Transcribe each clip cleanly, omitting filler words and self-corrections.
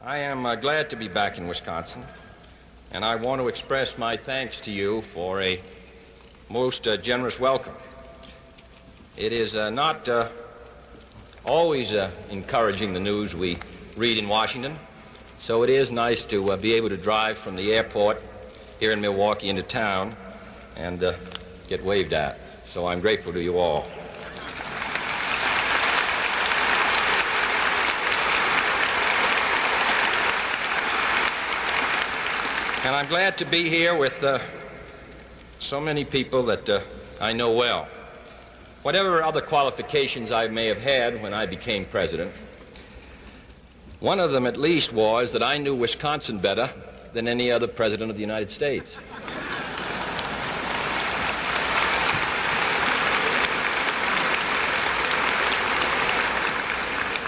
I am glad to be back in Wisconsin, and I want to express my thanks to you for a most generous welcome. It is not always encouraging, the news we read in Washington, so it is nice to be able to drive from the airport here in Milwaukee into town and get waved at. So I'm grateful to you all. And I'm glad to be here with so many people that I know well. Whatever other qualifications I may have had when I became president, one of them at least was that I knew Wisconsin better than any other president of the United States.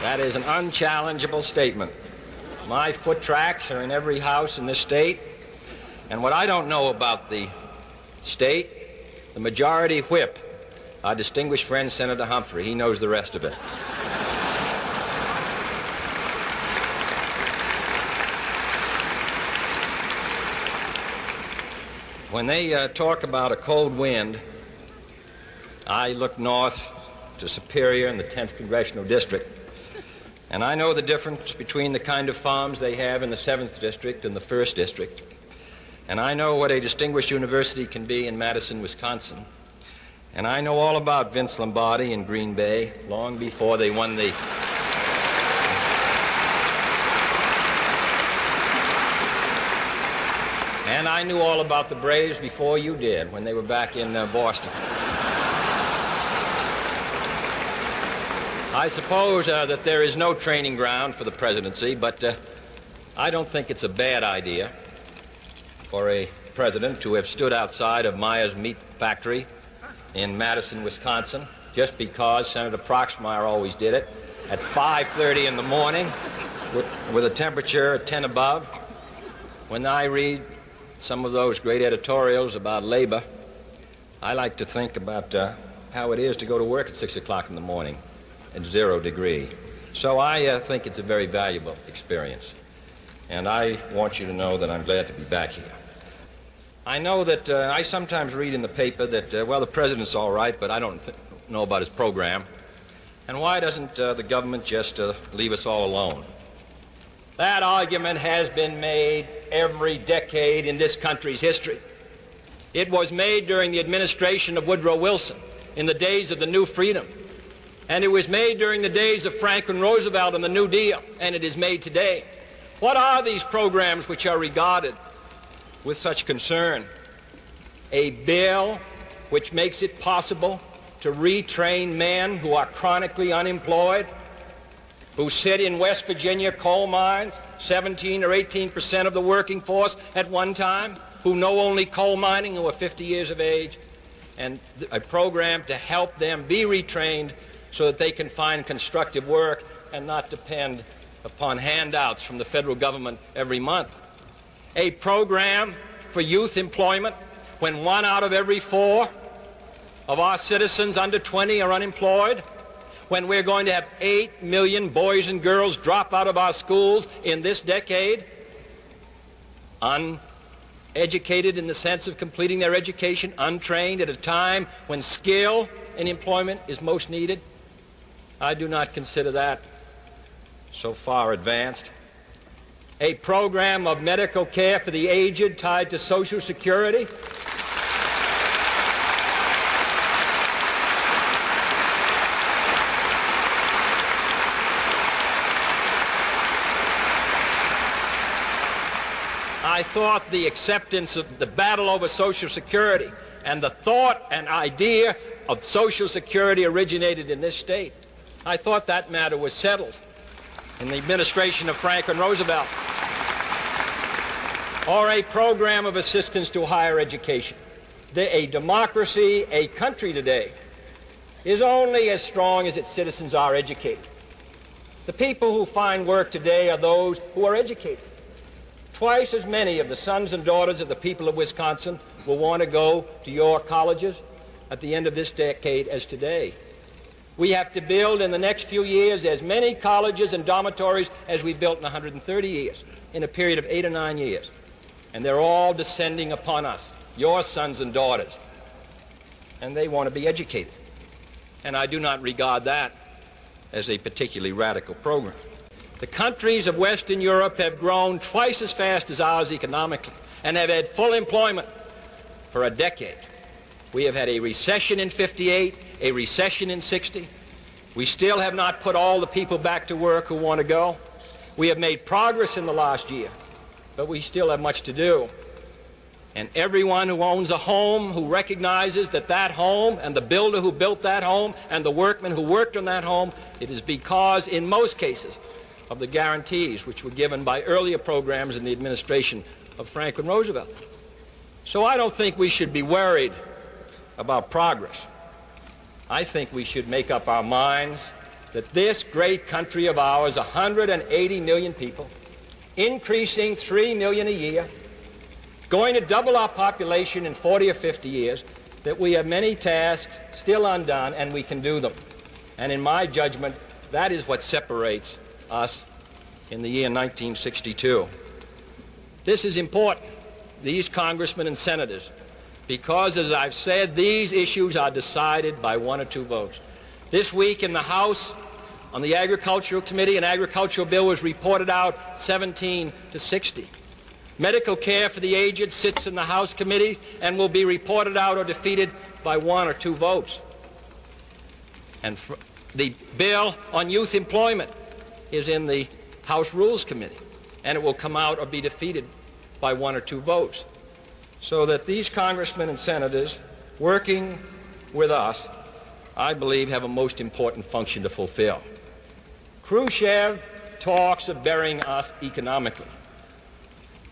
That is an unchallengeable statement. My foot tracks are in every house in this state. And what I don't know about the state, the majority whip, our distinguished friend Senator Humphrey, he knows the rest of it. When they talk about a cold wind, I look north to Superior in the 10th Congressional District, and I know the difference between the kind of farms they have in the 7th District and the 1st District. And I know what a distinguished university can be in Madison, Wisconsin. And I know all about Vince Lombardi in Green Bay long before they won the... And I knew all about the Braves before you did, when they were back in Boston. I suppose that there is no training ground for the presidency, but I don't think it's a bad idea for a president to have stood outside of Meyer's meat factory in Madison, Wisconsin, just because Senator Proxmire always did it, at 5:30 in the morning with a temperature 10 above. When I read some of those great editorials about labor, I like to think about how it is to go to work at 6 o'clock in the morning at 0 degrees. So I think it's a very valuable experience. And I want you to know that I'm glad to be back here. I know that I sometimes read in the paper that, well, the president's all right, but I don't know about his program. And why doesn't the government just leave us all alone? That argument has been made every decade in this country's history. It was made during the administration of Woodrow Wilson in the days of the New Freedom. And it was made during the days of Franklin Roosevelt and the New Deal. And it is made today. What are these programs which are regarded with such concern? A bill which makes it possible to retrain men who are chronically unemployed, who sit in West Virginia coal mines, 17 or 18% of the working force at one time, who know only coal mining, who are 50 years of age, and a program to help them be retrained so that they can find constructive work and not depend upon handouts from the federal government every month. A program for youth employment when 1 out of every 4 of our citizens under 20 are unemployed, when we're going to have 8 million boys and girls drop out of our schools in this decade, uneducated in the sense of completing their education, untrained at a time when skill in employment is most needed. I do not consider that so far advanced. A program of medical care for the aged tied to Social Security. I thought the acceptance of the battle over Social Security and the thought and idea of Social Security originated in this state. I thought that matter was settled in the administration of Franklin Roosevelt. Or a program of assistance to higher education. A democracy, a country today, is only as strong as its citizens are educated. The people who find work today are those who are educated. Twice as many of the sons and daughters of the people of Wisconsin will want to go to your colleges at the end of this decade as today. We have to build in the next few years as many colleges and dormitories as we built in 130 years, in a period of 8 or 9 years. And they're all descending upon us, your sons and daughters. And they want to be educated. And I do not regard that as a particularly radical program. The countries of Western Europe have grown twice as fast as ours economically and have had full employment for a decade. We have had a recession in 58, a recession in 60. We still have not put all the people back to work who want to go. We have made progress in the last year, but we still have much to do. And everyone who owns a home, who recognizes that that home and the builder who built that home and the workmen who worked on that home, it is because, in most cases, of the guarantees which were given by earlier programs in the administration of Franklin Roosevelt. So I don't think we should be worried about progress. I think we should make up our minds that this great country of ours, 180 million people, increasing 3 million a year, going to double our population in 40 or 50 years, that we have many tasks still undone and we can do them. And in my judgment, that is what separates us in the year 1962. This is important, these congressmen and senators, because, as I've said, these issues are decided by 1 or 2 votes. This week in the House, on the Agricultural Committee, an agricultural bill was reported out 17 to 60. Medical care for the aged sits in the House committees and will be reported out or defeated by 1 or 2 votes. And the bill on youth employment is in the House Rules Committee, and it will come out or be defeated by 1 or 2 votes. So that these congressmen and senators working with us, I believe, have a most important function to fulfill. Khrushchev talks of burying us economically.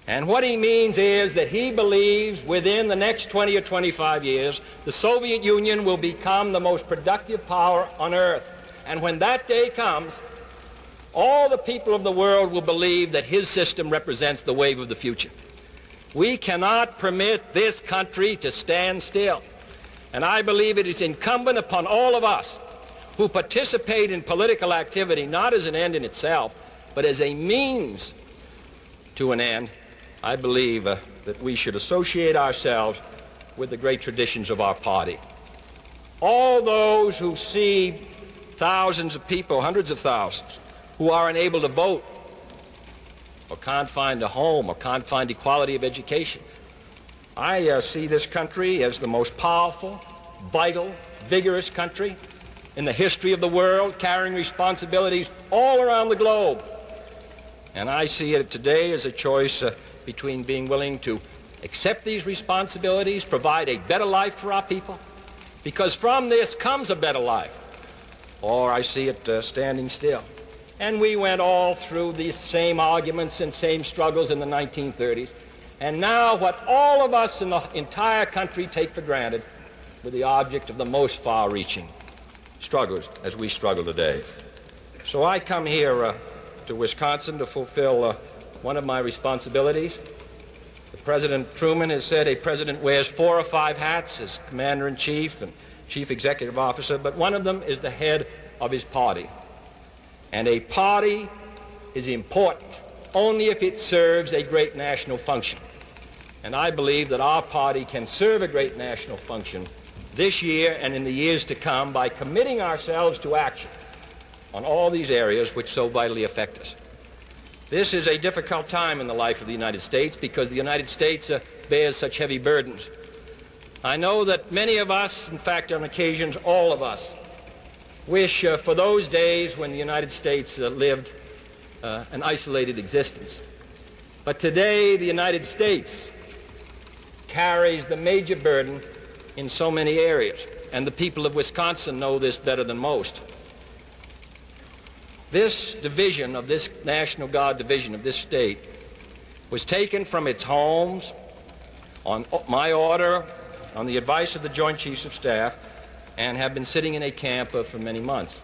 And what he means is that he believes within the next 20 or 25 years, the Soviet Union will become the most productive power on earth. And when that day comes, all the people of the world will believe that his system represents the wave of the future. We cannot permit this country to stand still. And I believe it is incumbent upon all of us who participate in political activity, not as an end in itself, but as a means to an end. I believe that we should associate ourselves with the great traditions of our party. All those who see thousands of people, hundreds of thousands, who are unable to vote or can't find a home or can't find equality of education. I see this country as the most powerful, vital, vigorous country in the history of the world, carrying responsibilities all around the globe. And I see it today as a choice between being willing to accept these responsibilities, provide a better life for our people, because from this comes a better life, or I see it standing still. And we went all through these same arguments and same struggles in the 1930s. And now what all of us in the entire country take for granted were the object of the most far-reaching struggles as we struggle today. So I come here to Wisconsin to fulfill one of my responsibilities. President Truman has said a president wears 4 or 5 hats as commander-in-chief and chief executive officer, but one of them is the head of his party. And a party is important only if it serves a great national function. And I believe that our party can serve a great national function this year and in the years to come by committing ourselves to action on all these areas which so vitally affect us. This is a difficult time in the life of the United States because the United States bears such heavy burdens. I know that many of us, in fact on occasions all of us, wish for those days when the United States lived an isolated existence. But today the United States carries the major burden in so many areas, and the people of Wisconsin know this better than most. This division of this National Guard division of this state was taken from its homes on my order, on the advice of the Joint Chiefs of Staff, and have been sitting in a camp for many months.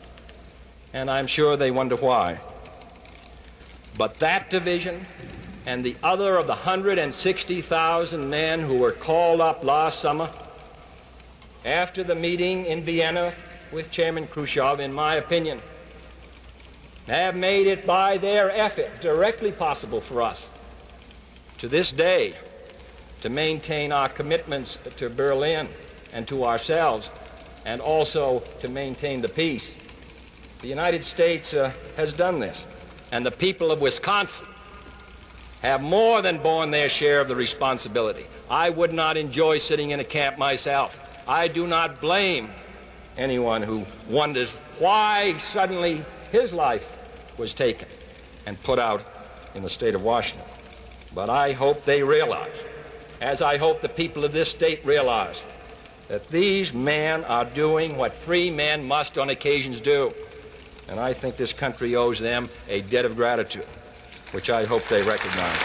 And I'm sure they wonder why. But that division and the other of the 160,000 men who were called up last summer after the meeting in Vienna with Chairman Khrushchev, in my opinion, have made it by their effort directly possible for us to this day to maintain our commitments to Berlin and to ourselves, and also to maintain the peace. The United States has done this, and the people of Wisconsin have more than borne their share of the responsibility. I would not enjoy sitting in a camp myself. I do not blame anyone who wonders why suddenly his life was taken and put out in the state of Washington. But I hope they realize, as I hope the people of this state realize, that these men are doing what free men must on occasions do. And I think this country owes them a debt of gratitude, which I hope they recognize.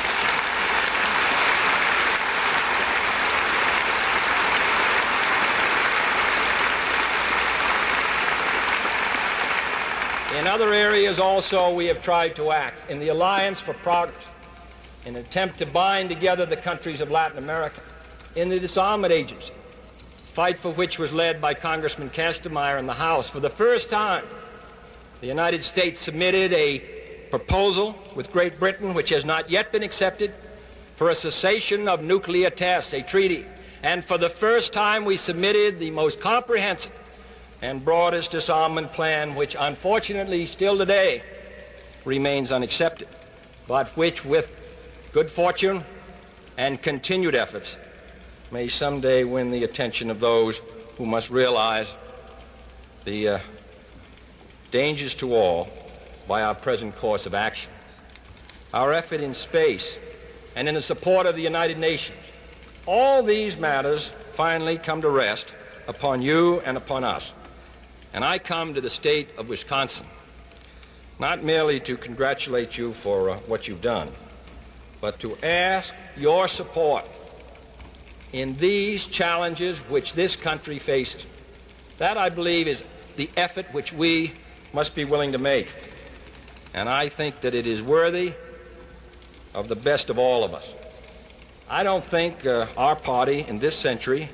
In other areas also we have tried to act. In the Alliance for Progress, in an attempt to bind together the countries of Latin America. In the Disarmament Agency, fight for which was led by Congressman Kastenmeier in the House. For the first time, the United States submitted a proposal with Great Britain, which has not yet been accepted, for a cessation of nuclear tests, a treaty. And for the first time, we submitted the most comprehensive and broadest disarmament plan, which unfortunately still today remains unaccepted, but which, with good fortune and continued efforts, may someday win the attention of those who must realize the dangers to all by our present course of action. Our effort in space and in the support of the United Nations, all these matters finally come to rest upon you and upon us. And I come to the state of Wisconsin not merely to congratulate you for what you've done, but to ask your support in these challenges which this country faces. That, I believe, is the effort which we must be willing to make. And I think that it is worthy of the best of all of us. I don't think our party in this century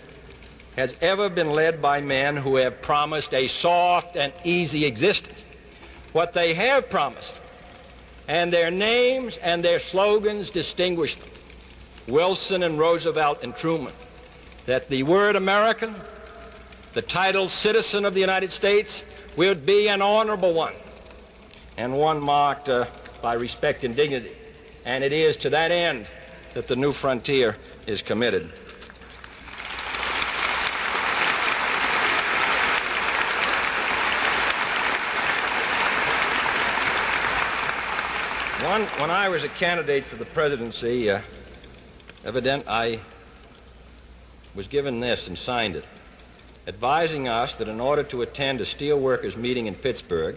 has ever been led by men who have promised a soft and easy existence. What they have promised, and their names and their slogans distinguish them, Wilson and Roosevelt and Truman, that the word American, the title citizen of the United States, would be an honorable one, and one marked by respect and dignity. And it is to that end that the new frontier is committed. When I was a candidate for the presidency, I was given this and signed it, advising us that in order to attend a steelworkers meeting in Pittsburgh,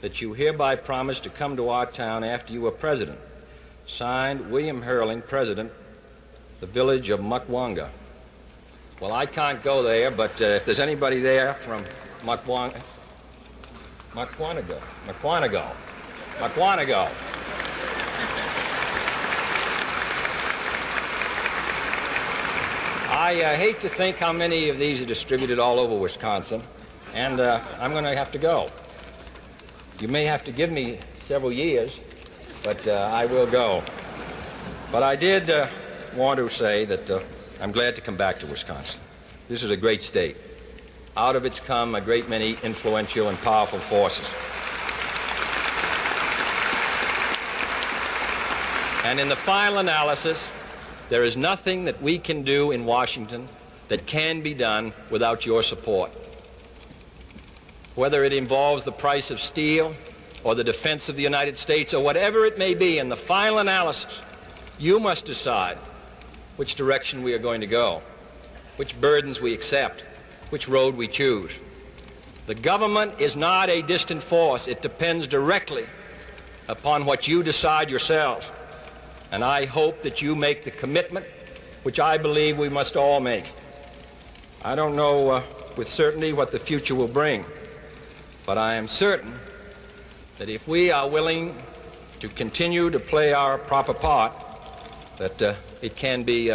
that you hereby promise to come to our town after you are president. Signed, William Hurling, President, the village of Mukwanga. Well, I can't go there, but if there's anybody there from Mukwanago. I hate to think how many of these are distributed all over Wisconsin, and I'm going to have to go. You may have to give me several years, but I will go. But I did want to say that I'm glad to come back to Wisconsin. This is a great state. Out of it's come a great many influential and powerful forces. And in the final analysis, there is nothing that we can do in Washington that can be done without your support. Whether it involves the price of steel or the defense of the United States or whatever it may be, in the final analysis, you must decide which direction we are going to go, which burdens we accept, which road we choose. The government is not a distant force. It depends directly upon what you decide yourselves. And I hope that you make the commitment which I believe we must all make. I don't know with certainty what the future will bring, but I am certain that if we are willing to continue to play our proper part, that it can be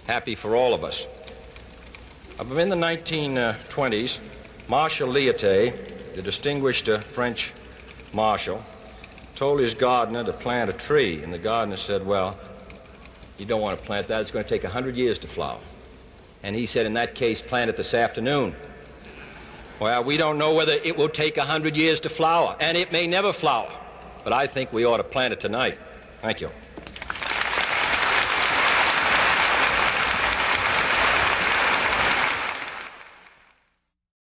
happy for all of us. In the 1920s, Marshal Lyautey, the distinguished French marshal, told his gardener to plant a tree, and the gardener said, well, you don't want to plant that. It's going to take 100 years to flower. And he said, in that case, plant it this afternoon. Well, we don't know whether it will take 100 years to flower, and it may never flower. But I think we ought to plant it tonight. Thank you.